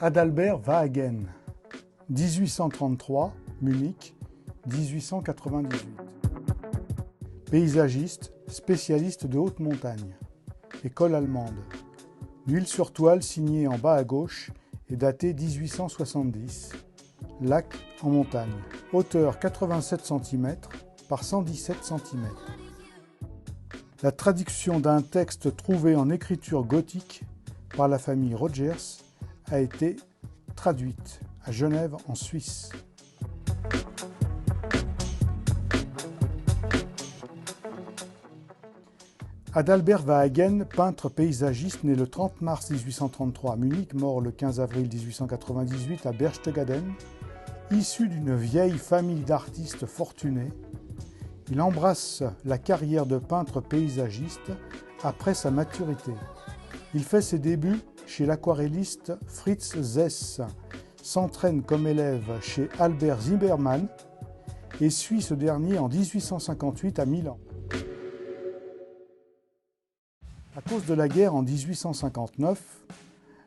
Adalbert Waagen, 1833, Munich, 1898. Paysagiste, spécialiste de haute montagne. École allemande. L'huile sur toile signée en bas à gauche est datée 1870. Lac en montagne. Hauteur 87 cm par 117 cm. La traduction d'un texte trouvé en écriture gothique par la famille Rogers a été traduite à Genève en Suisse. Adalbert Waagen, peintre paysagiste né le 30 mars 1833 à Munich, mort le 15 avril 1898 à Berchtesgaden, issu d'une vieille famille d'artistes fortunés, il embrasse la carrière de peintre paysagiste après sa maturité. Il fait ses débuts chez l'aquarelliste Fritz Zess, s'entraîne comme élève chez Albert Zimmermann et suit ce dernier en 1858 à Milan. À cause de la guerre en 1859,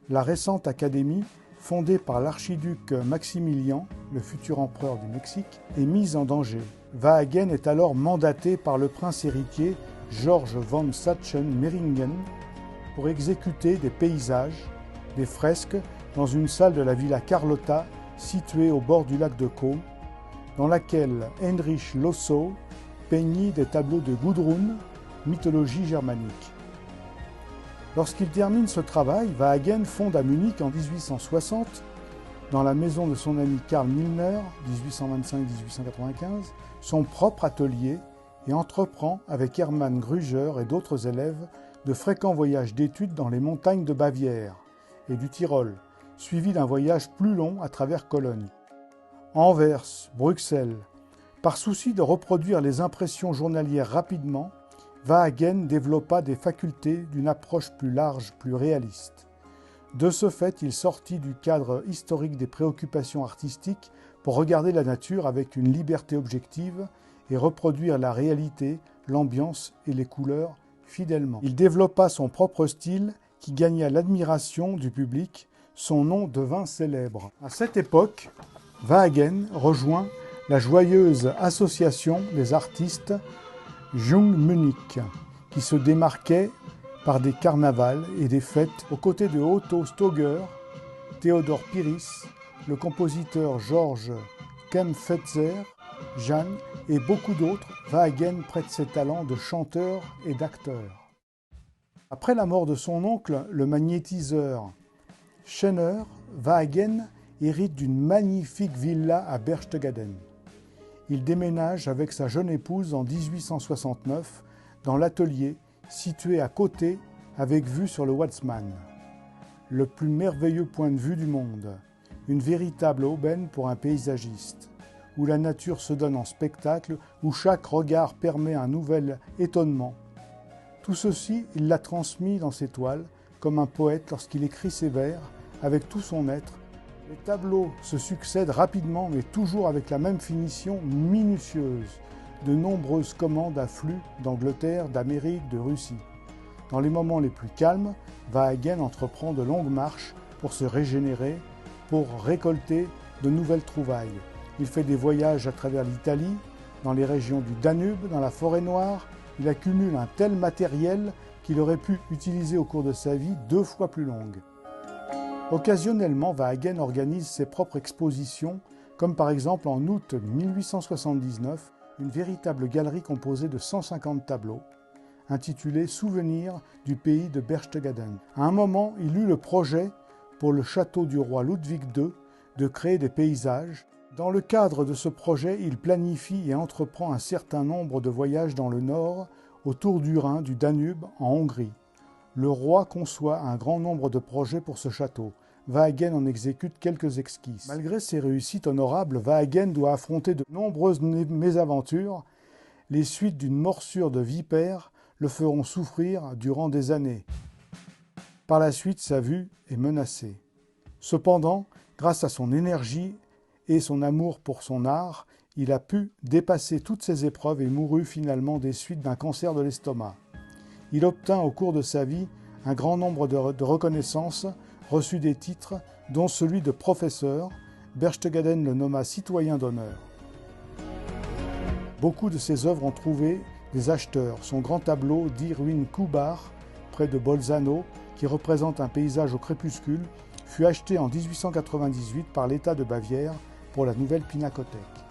la récente académie, fondée par l'archiduc Maximilien, le futur empereur du Mexique, est mise en danger. Waagen est alors mandaté par le prince héritier George von Sachsen-Meiringen pour exécuter des paysages, des fresques dans une salle de la Villa Carlotta située au bord du lac de Caux, dans laquelle Heinrich Lossow peignit des tableaux de Gudrun, mythologie germanique. Lorsqu'il termine ce travail, Waagen fonde à Munich en 1860, dans la maison de son ami Karl Millner, 1825-1895, son propre atelier et entreprend avec Hermann Grüger et d'autres élèves de fréquents voyages d'études dans les montagnes de Bavière et du Tyrol, suivis d'un voyage plus long à travers Cologne. Anvers, Bruxelles. Par souci de reproduire les impressions journalières rapidement, Waagen développa des facultés d'une approche plus large, plus réaliste. De ce fait, il sortit du cadre historique des préoccupations artistiques pour regarder la nature avec une liberté objective et reproduire la réalité, l'ambiance et les couleurs fidèlement. Il développa son propre style qui gagna l'admiration du public, son nom devint célèbre. À cette époque, Waagen rejoint la joyeuse association des artistes Jung Munich, qui se démarquait par des carnavals et des fêtes aux côtés de Otto Stoeger, Theodor Piris, le compositeur Georges Kempfetzer, Jeanne et beaucoup d'autres. Waagen prête ses talents de chanteur et d'acteur. Après la mort de son oncle, le magnétiseur Schenner, Waagen hérite d'une magnifique villa à Berchtesgaden. Il déménage avec sa jeune épouse en 1869 dans l'atelier situé à côté avec vue sur le Watzmann. Le plus merveilleux point de vue du monde, une véritable aubaine pour un paysagiste, où la nature se donne en spectacle, où chaque regard permet un nouvel étonnement. Tout ceci, il l'a transmis dans ses toiles, comme un poète lorsqu'il écrit ses vers, avec tout son être. Les tableaux se succèdent rapidement, mais toujours avec la même finition minutieuse. De nombreuses commandes affluent d'Angleterre, d'Amérique, de Russie. Dans les moments les plus calmes, Waagen entreprend de longues marches pour se régénérer, pour récolter de nouvelles trouvailles. Il fait des voyages à travers l'Italie, dans les régions du Danube, dans la forêt noire. Il accumule un tel matériel qu'il aurait pu utiliser au cours de sa vie 2 fois plus longue. Occasionnellement, Waagen organise ses propres expositions, comme par exemple en août 1879, une véritable galerie composée de 150 tableaux, intitulée « Souvenirs du pays de Berchtesgaden ». À un moment, il eut le projet, pour le château du roi Ludwig II, de créer des paysages. Dans le cadre de ce projet, il planifie et entreprend un certain nombre de voyages dans le nord, autour du Rhin, du Danube, en Hongrie. Le roi conçoit un grand nombre de projets pour ce château. Waagen en exécute quelques esquisses. Malgré ses réussites honorables, Waagen doit affronter de nombreuses mésaventures. Les suites d'une morsure de vipère le feront souffrir durant des années. Par la suite, sa vue est menacée. Cependant, grâce à son énergie et son amour pour son art, il a pu dépasser toutes ces épreuves et mourut finalement des suites d'un cancer de l'estomac. Il obtint au cours de sa vie un grand nombre de reconnaissances, reçut des titres, dont celui de professeur. Berchtesgaden le nomma citoyen d'honneur. Beaucoup de ses œuvres ont trouvé des acheteurs. Son grand tableau Die Ruine Kuhbach, près de Bolzano, qui représente un paysage au crépuscule, fut acheté en 1898 par l'État de Bavière pour la nouvelle pinacothèque.